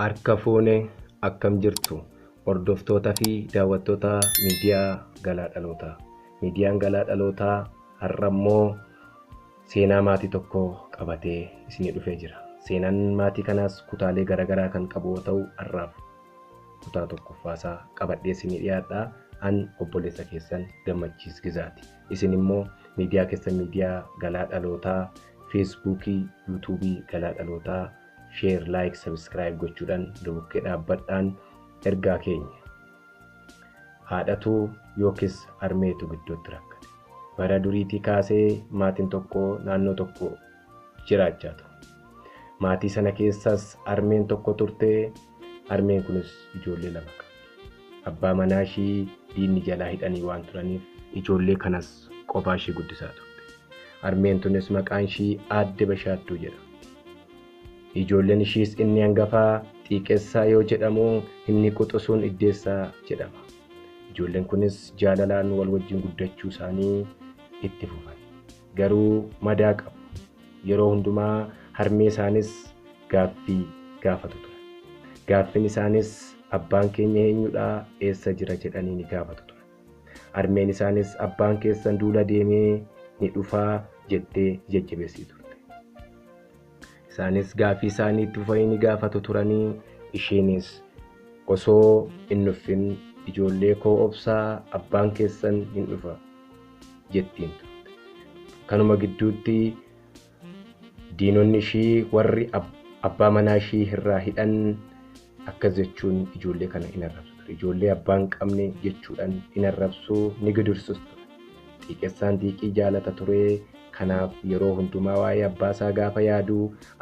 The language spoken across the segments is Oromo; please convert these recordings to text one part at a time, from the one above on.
Harka fuune akkam jirtu hordoftootaa fi daawwattoota miidiyaa Galaa Dhalootaa. Miidiyaan Galaa Dhalootaa har'a immoo seenaa maatii tokkoo qabatee isinii dhufee jira. Seenaan maatii kanaas kutaalee garaagaraa kan qabu yoo ta'u, har'aaf kutaa tokkoffaasaa qabadhee isinii dhiyaadha. An obboleessa keessan Gammachiis Gizaati. Isin immoo miidiyaa keessan miidiyaa Galaa Dhalootaa, Feesbuukii, Yuutuubii Galaa Dhalootaa share, like, subscribe gochuudhaan bukkee dhaabbadhaan ergaa keenya haadhatu yookiis harmeetu gidduutti rakkate. Bara duriitii kaasee maatiin tokko naannoo tokko jiraachaa ture. Maatii sana keessas harmeen tokko turte. Harmeen kunis ijoollee lama qabdi. Abbaa manaa ishii diinni jalaa hidhanii waan turaniif ijoollee kanas qofaa ishii guddisaa turte. Harmeen tunis maqaan ishii Aadde Bashaattuu jedhama. Ijoolleen ishiis inni hangafaa Xiiqessaa yoo jedhamu, inni quxisuun Iddeessaa jedhama. Ijoolleen kunis jaalalaan wal wajjin guddachuu isaanii itti fufan. Garuu madaa qabu. Yeroo hundumaa harmee isaanis gaaffii gaafatu ture. Gaaffiin isaanis abbaan keenya eenyudha, eessa jira jedhanii ni gaafatu ture. Harmeen isaanis abbaan keessan duula deemee ni dhufaa jettee jajjabeessii turte. Isaanis gaaffii isaanii itti fufanii ni gaafatu turanii. Isheenis osoo hin dhufin ijoollee koo obsaa, abbaan keessan hin dhufa jettiin turte. Kanuma gidduutti diinonni ishii warri abbaa manaa ishii irraa hidhan akkas jechuun ijoollee kana hin arrabsu ture. Ijoollee abbaan qabne jechuudhaan hin arrabsu, ni gidursus ture. Xiiqessaan Xiiqii jaalata ture. Kanaaf yeroo hundumaa waa'ee abbaasaa gaafa yaadu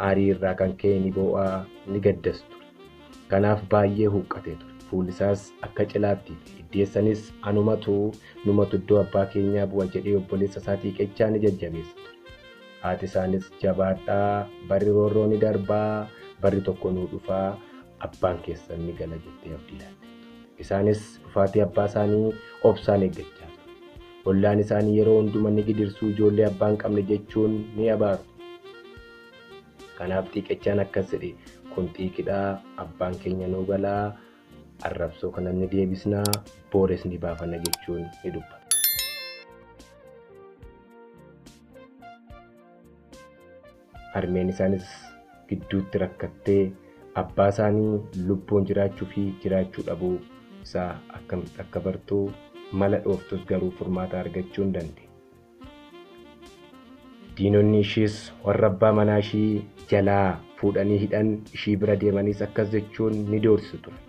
aarii irraa kan ka'e ni boo'aa, ni gaddas ture. Kanaaf baay'ee huqqatee ture. Fuullisaas akka cilaatti. Iddeessanis numatu iddoo abbaa keenyaa bu'a jedhee obboleessa isaa Xiiqechaa ni jajjabeessa ture. Haati isaanis jabaadhaa, barri roorroo ni darbaa, barri tokko nuu dhufaa, abbaan keessan ni gala jettee abdii laatte. Isaanis dhufaatii abbaa isaanii obsaan eeggachaa. Ollaan isaanii yeroo hundumaa ni gidirsuu, ijoollee abbaan qabne jechuun ni abaaru. Kanaaf Xiiqechaan akkas jedhe, kun xiiqidhaa, abbaan keenya nuu galaa, arrabsoo kana ni deebisnaa, boores ni baafanna jechuun ni dubbata. Harmeen isaanis gidduutti rakkattee abbaa isaanii lubbuun jiraachuu fi jiraachuu dhabuu isaa akkamitti akka bartuu mala dhooftus garuu furmaata argachuu hin dandeenye. Diinonni ishiis warra abbaa manaa ishii jalaa fuudhanii hidhan ishii bira deemaniis akkas jechuun ni doorsisu ture.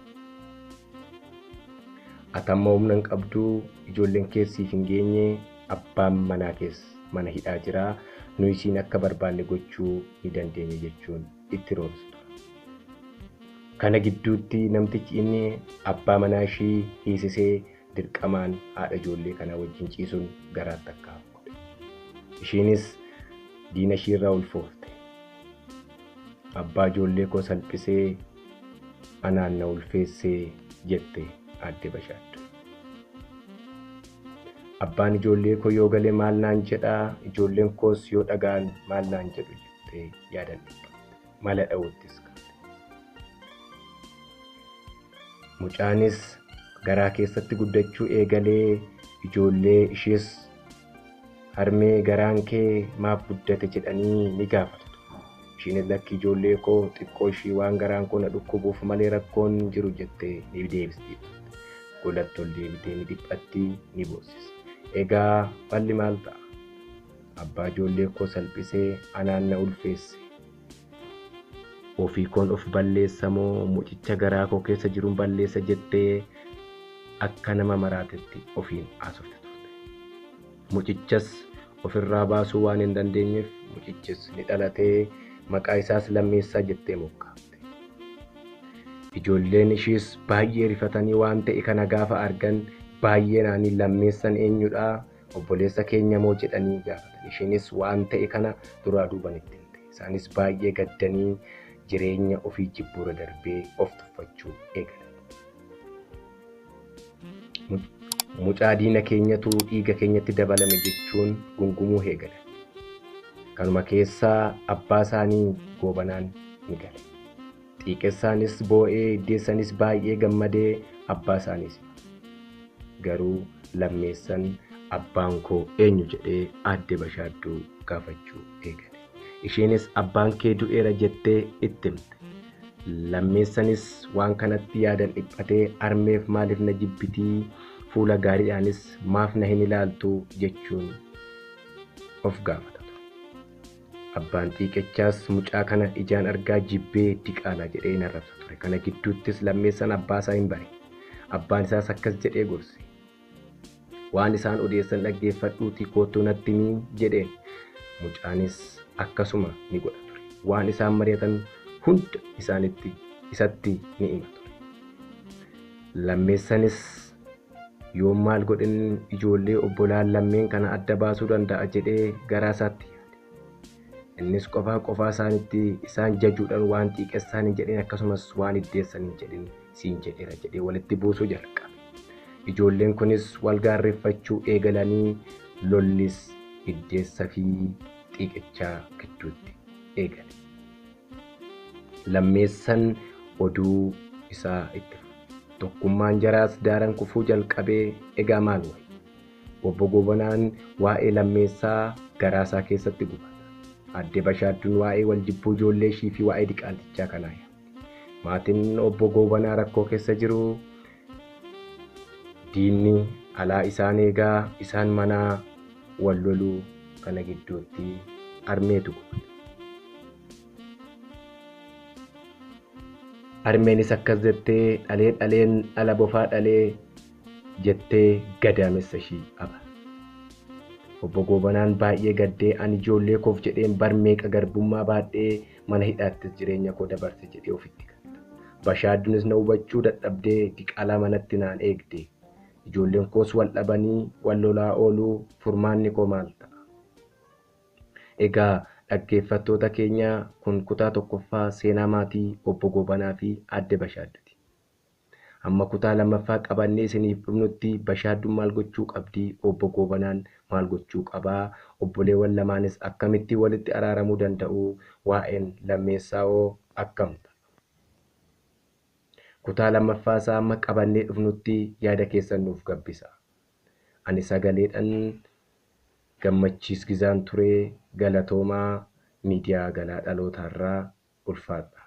Atamma humna hin qabduu, ijoolleen keessiif hin geenye, abbaan manaa keessa mana hidhaa jira, nu isiin akka barbaanne gochuu ni dandeenya jechuun itti roorsisu ture. Kana gidduutti namtichi inni abbaa manaa ishii hiisisee dirqamaan haadha ijoollee kana wajjin ciisuun garaatti akka godhe. Isheenis diina ishii irraa ulfoofte. Abbaa ijoollee koo salphisee anaan na ulfeessee jette Aadde Bashaattuu. Abbaan ijoollee koo yoo galee maal naan jedhaa, ijoolleen koos yoo dhagaan maal naan jedhu jettee yaadannee mala dha'uuttis qabde. Mucaanis garaa keessatti guddachuu eegalee ijoollee ishees harmee garaan kee maaf guddate jedhanii ni gaafatu. Isheenis lakki ijoollee koo xiqqoo ishii waan garaan koo na dhukkubuuf malee rakkoon jiru jettee ni deebisti. Golatti ol deebitee ni dhiphatti, ni boossisa. Egaa falli maal ta'a? Abbaa ijoollee koo salphisee anaan na ulfeesse. Ofii koon of balleessa moo mucicha garaa koo keessa jiruun balleessa jettee akka nama maraatetti ofiin haasofte turte. Mucichas ofirraa baasuu waan hin dandeenyeef mucichis ni dhalatee maqaa isaas Lammeessaa jettee moggaafte. Ijoolleen ishiis baay'ee rifatanii waan ta'e kana gaafa argan baay'ee naanii Lammeessaan eenyudha, obboleessa keenya moo jedhanii gaafatan. Isheenis waan ta'e kana duraa duuban itti himte. Isaanis baay'ee gaddanii jireenya ofii jibbuura darbee of tuffachuu eegalan. Mucaa diina keenyatu dhiiga keenyatti dabalame jechuun gungumuu eegalan. Kanuma keessaa abbaa isaanii goobanaan ni gale. Xiiqessaanis boo'ee iddeessanis baay'ee gammadee abbaa isaaniis garuu lammeessan abbaan koo eenyu jedhee aadde Bashaadduu gaafachuu eegale. Isheenis abbaan kee du'eera jettee itti himte. Lammeessanis waan kanatti yaadan dhiphatee armeef maaliif na jibbitii fuula gaariidhaanis maaf na hin ilaaltu jechuun of gaafata. Abbaan xiiqechaas mucaa kana ijaan argaa jibbee diqaalaa jedhee hin arrabsa ture. Kana gidduuttis lammeessan abbaa isaa hin bare. Abbaan isaas akkas jedhee gorse. Waan isaan odeessan dhaggeeffadhuutii kootuu natti himii jedheen. Mucaanis akkasuma ni godha ture. Waan isaan mari'atan hunda isatti ni hima ture. Lammeessanis yoo maal godhin ijoollee obbolaan lammeen kana adda baasuu danda'a jedhee garaa isaatti innis qofaa isaanitti isaan jajuudhaan waan xiiqessaan hin jedhin akkasumas waan iddeessan hin jedhin siin jedheera jedhee walitti buusuu jalqabe. Ijoolleen kunis wal gaarreeffachuu eegalanii lollis iddeessa fi xiiqechaa gidduutti eegale. Lammeessan oduu isaa itti tokkummaan jaraas daaran kufuu jalqabee egaa maal wayi? Obbo Gobanaan waa'ee lammeessaa garaasaa keessatti gubata. Aadde Bashaadduun waa'ee wal jibbuu ijoollee ishii fi waa'ee diqaaltichaa kanaa yaadde. Maatiin obbo Gobanaa rakkoo keessa jiru. Diinni alaa isaan eegaa isaan manaa wal loluu kana gidduutti armeetu gubate. Armeenis akkas jettee dhaleen ala bofaa dhalee jettee gadaamessa ishii aba. Obbo Gobanaan baay'ee gaddee ani ijoollee koof jedheen barmeeqa garbummaa baadhee mana hidhaattis jireenya koo dabarse jedhee ofitti gata. Bashaadduunis na hubachuu dadhabdee diqaalaa manatti naan eegde. Ijoolleen koos wal dhabanii wal lolaa ooluu furmaanni koo maal ta'a? Egaa dhaggeeffattoota keenya kun kutaa tokkoffaa seenaa maatii obbo Gobanaa fi aadde Bashaadduuti. Amma kutaa lammaffaa qabannee isiniif dhufnutti Bashaadduun maal gochuu qabdi? Obbo Gobanaan maal gochuu qabaa? Obboleewwan lamaanis akkamitti walitti araaramuu danda'u? Waa'een lammeessaa hoo akkam ta'a? Kutaa lammaffaa isaa amma qabannee dhufnutti yaada keessan nuuf gabbisa. Ani sagaleedhaan Gammachiis Gizaan turee Galatoomaa miidiyaa Galaa Dhalootaarraa ulfaadha.